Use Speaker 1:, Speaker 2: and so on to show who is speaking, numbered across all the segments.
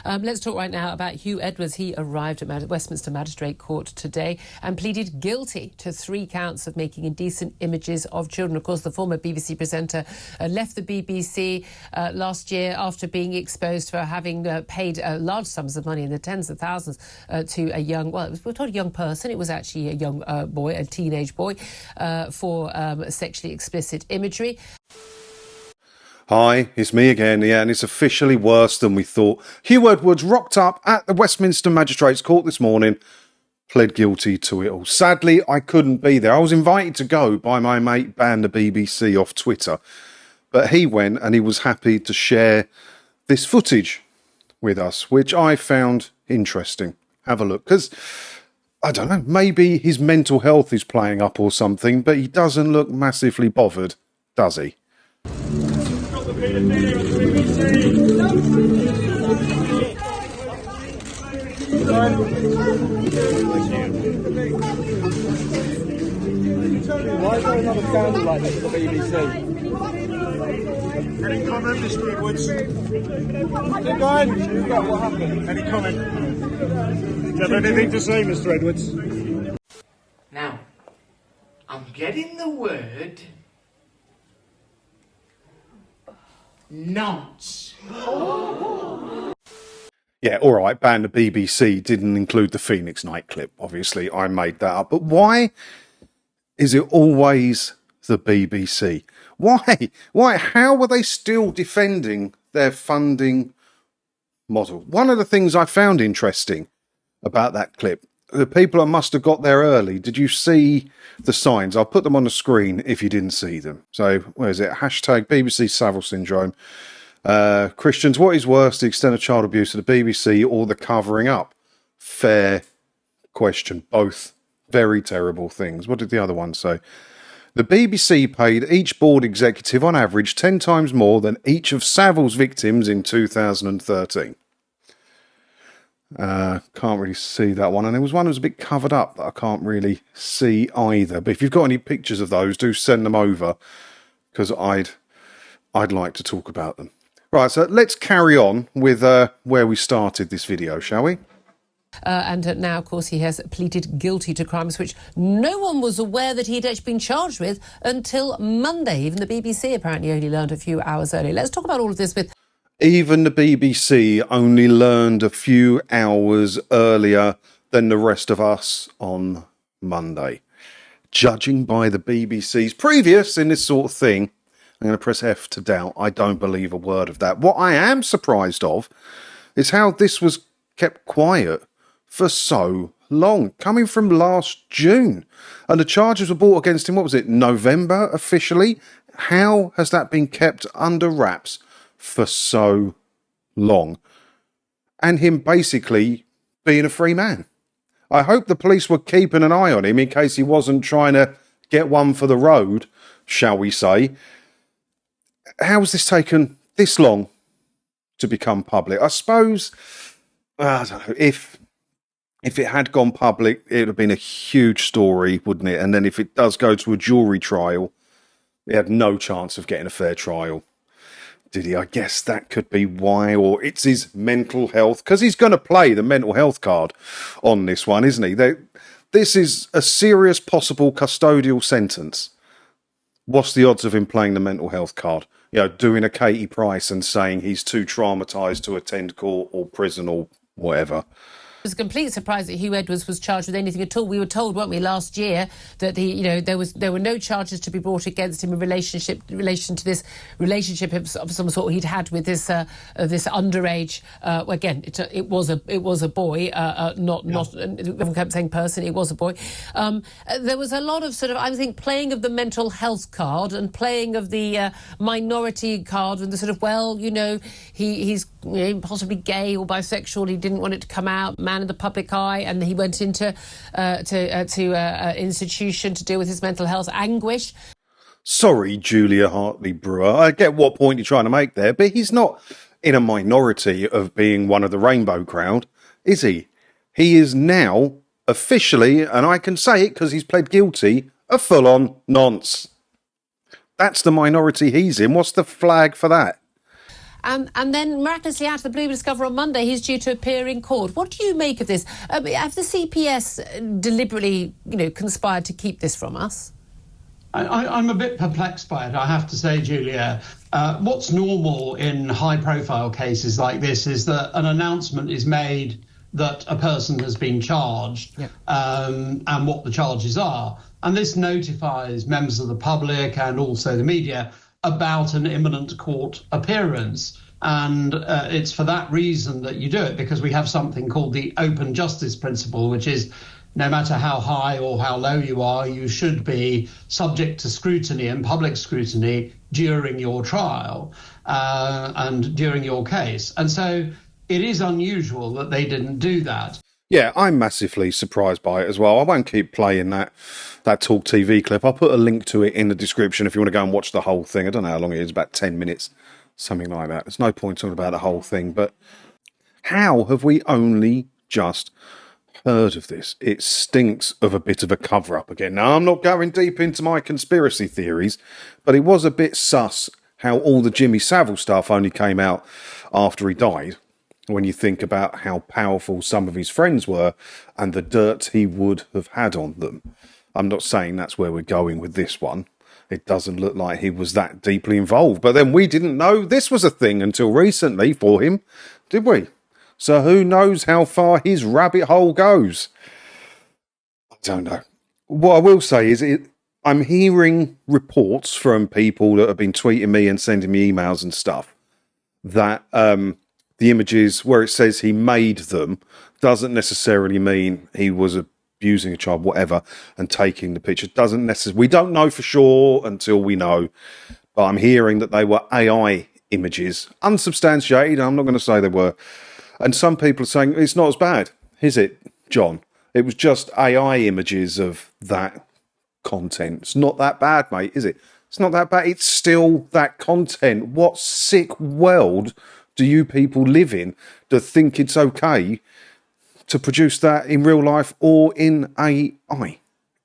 Speaker 1: Let's talk right now about Huw Edwards. He arrived at Westminster Magistrate Court today and pleaded guilty to 3 counts of making indecent images of children. Of course, the former BBC presenter left the BBC last year after being exposed for having paid large sums of money in the tens of thousands to a young, we're told a young person, it was actually a young boy, a teenage boy, for sexually explicit imagery.
Speaker 2: Hi, it's me again, yeah, and it's officially worse than we thought. Huw Edwards rocked up at the Westminster Magistrates Court this morning, pled guilty to it all. Sadly, I couldn't be there. I was invited to go by my mate Ban the BBC off Twitter, but he went and he was happy to share this footage with us, which I found interesting. Have a look, because, I don't know, maybe his mental health is playing up or something, but he doesn't look massively bothered, does he?
Speaker 3: Why is there another scandal like this at the BBC? Any comment, Mr. Edwards? What happened? Any comment? Do you have anything to say, Mr. Edwards?
Speaker 4: Now, I'm getting the word nonce.
Speaker 2: Yeah, all right, Ban the BBC didn't include the Phoenix night clip. Obviously, I made that up. But why is it always the BBC? Why? Why? How are they still defending their funding model? One of the things I found interesting about that clip, the people that must have got there early, did you see the signs? I'll put them on the screen if you didn't see them. So, where is it? Hashtag BBC Savile Syndrome. Christians, what is worse, the extent of child abuse of the BBC or the covering up? Fair question. Both very terrible things. What did the other one say? The BBC paid each board executive on average 10 times more than each of Savile's victims in 2013. Can't really see that one. And there was one that was a bit covered up that I can't really see either. But if you've got any pictures of those, do send them over, because I'd like to talk about them. Right, so let's carry on with where we started this video, shall we?
Speaker 1: And now, of course, he has pleaded guilty to crimes which no one was aware that he'd actually been charged with until Monday. Even the BBC apparently only learned a few hours earlier. Let's talk about all of this with...
Speaker 2: Even the BBC only learned a few hours earlier than the rest of us on Monday. Judging by the BBC's previous in this sort of thing, I'm going to press F to doubt. I don't believe a word of that. What I am surprised of is how this was kept quiet for so long, coming from last June. And the charges were brought against him, what was it, November officially? How has that been kept under wraps for so long? And him basically being a free man. I hope the police were keeping an eye on him in case he wasn't trying to get one for the road, shall we say. How has this taken this long to become public? I suppose, I don't know, if it had gone public, it would have been a huge story, wouldn't it? And then if it does go to a jury trial, he had no chance of getting a fair trial. Did he? I guess that could be why, or it's his mental health, because he's going to play the mental health card on this one, isn't he? This is a serious possible custodial sentence. What's the odds of him playing the mental health card? You know, doing a Katie Price and saying he's too traumatised to attend court or prison or whatever.
Speaker 1: It was a complete surprise that Huw Edwards was charged with anything at all. We were told, weren't we, last year that there were no charges to be brought against him in relation to this relationship of some sort he'd had with this underage. Again, it was a boy, everyone kept saying person. It was a boy. There was a lot of sort of, I think, playing of the mental health card and playing of the minority card, and the sort of, he's possibly gay or bisexual. He didn't want it to come out. Man in the public eye, and he went into institution to deal with his mental health anguish.
Speaker 2: Sorry, Julia Hartley-Brewer. I get what point you're trying to make there, but he's not in a minority of being one of the rainbow crowd, is he? He is now officially, and I can say it because he's pled guilty, a full-on nonce. That's the minority he's in. What's the flag for that?
Speaker 1: and then miraculously out of the blue we discover on Monday he's due to appear in court. What do you make of this? Have the CPS deliberately, conspired to keep this from us?
Speaker 5: I'm a bit perplexed by it, I have to say, Julia. What's normal in high-profile cases like this is that an announcement is made that a person has been charged, and what the charges are. And this notifies members of the public and also the media about an imminent court appearance. And it's for that reason that you do it, because we have something called the open justice principle, which is no matter how high or how low you are, you should be subject to scrutiny and public scrutiny during your trial and during your case. And so it is unusual that they didn't do that.
Speaker 2: Yeah, I'm massively surprised by it as well. I won't keep playing that Talk TV clip. I'll put a link to it in the description if you want to go and watch the whole thing. I don't know how long it is, about 10 minutes, something like that. There's no point talking about the whole thing, but how have we only just heard of this? It stinks of a bit of a cover-up again. Now, I'm not going deep into my conspiracy theories, but it was a bit sus how all the Jimmy Savile stuff only came out after he died, when you think about how powerful some of his friends were and the dirt he would have had on them. I'm not saying that's where we're going with this one. It doesn't look like he was that deeply involved. But then we didn't know this was a thing until recently for him, did we? So who knows how far his rabbit hole goes? I don't know. What I will say is I'm hearing reports from people that have been tweeting me and sending me emails and stuff that the images where it says he made them doesn't necessarily mean he was abusing a child, whatever, and taking the picture. Doesn't necessarily. We don't know for sure until we know. But I'm hearing that they were AI images, unsubstantiated. I'm not going to say they were. And some people are saying it's not as bad, is it, John? It was just AI images of that content. It's not that bad, mate, is it? It's not that bad. It's still that content. What sick world do you people live in that think it's okay to produce that in real life or in AI?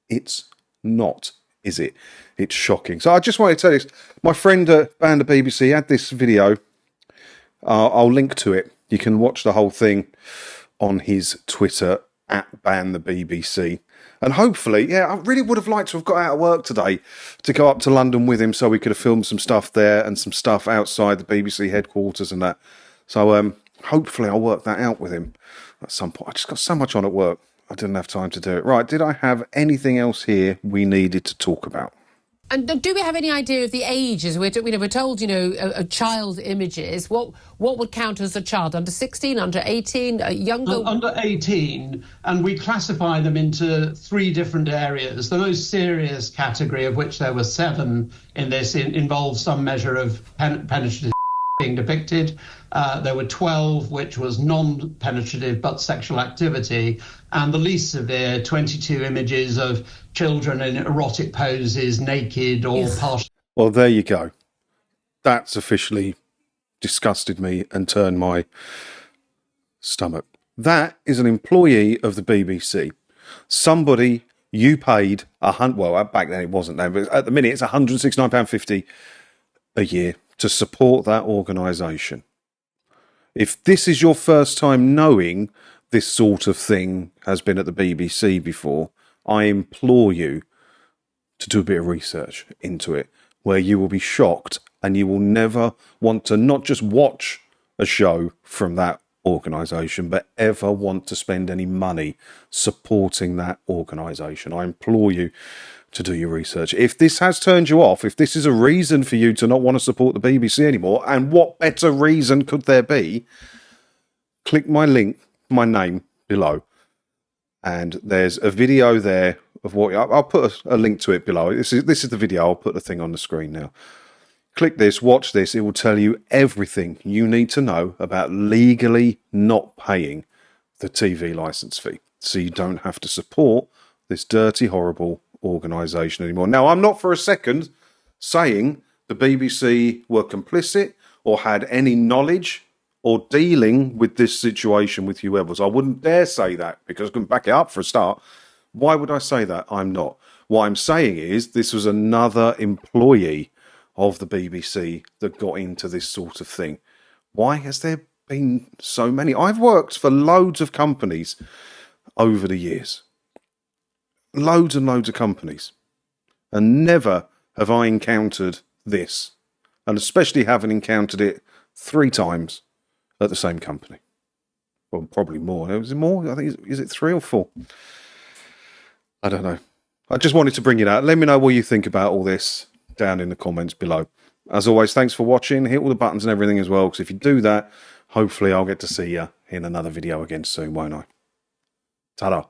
Speaker 2: It's not, is it? It's shocking. So I just wanted to tell you this. My friend at Ban the BBC had this video. I'll link to it. You can watch the whole thing on his Twitter at Ban the BBC. And hopefully, I really would have liked to have got out of work today to go up to London with him so we could have filmed some stuff there and some stuff outside the BBC headquarters and that. So hopefully I'll work that out with him at some point. I just got so much on at work, I didn't have time to do it. Right, did I have anything else here we needed to talk about?
Speaker 1: And do we have any idea of the ages? We're told, a child images. What would count as a child? Under 16, under 18, younger?
Speaker 5: Under 18, and we classify them into 3 different areas. The most serious category, of which there were 7 in this, involves some measure of penetrative being depicted. There were 12, which was non-penetrative but sexual activity, and the least severe, 22 images of children in erotic poses, naked or partially.
Speaker 2: Well, there you go. That's officially disgusted me and turned my stomach. That is an employee of the BBC. Somebody you paid well, back then it wasn't then, but at the minute it's £169.50 a year to support that organisation. If this is your first time knowing this sort of thing has been at the BBC before, I implore you to do a bit of research into it, where you will be shocked and you will never want to not just watch a show from that organisation, but ever want to spend any money supporting that organisation. I implore you to do your research. If this has turned you off, if this is a reason for you to not want to support the BBC anymore, and what better reason could there be, click my link, my name below, and there's a video there of what I'll put a link to it below. This is the video. I'll put the thing on the screen now. Click this, watch this. It will tell you everything you need to know about legally not paying the TV license fee, so you don't have to support this dirty, horrible organisation anymore. Now, I'm not for a second saying the BBC were complicit or had any knowledge or dealing with this situation with Huw Edwards. I wouldn't dare say that, because I couldn't back it up for a start. Why would I say that? I'm not. What I'm saying is this was another employee of the BBC that got into this sort of thing. Why has there been so many? I've worked for loads of companies over the years. Loads and loads of companies. And never have I encountered this. And especially having encountered it 3 times at the same company. Well, probably more. Is it more? I think, is it 3 or 4? I don't know. I just wanted to bring it out. Let me know what you think about all this down in the comments below. As always, thanks for watching. Hit all the buttons and everything as well, because if you do that, hopefully I'll get to see you in another video again soon, won't I? Ta-da.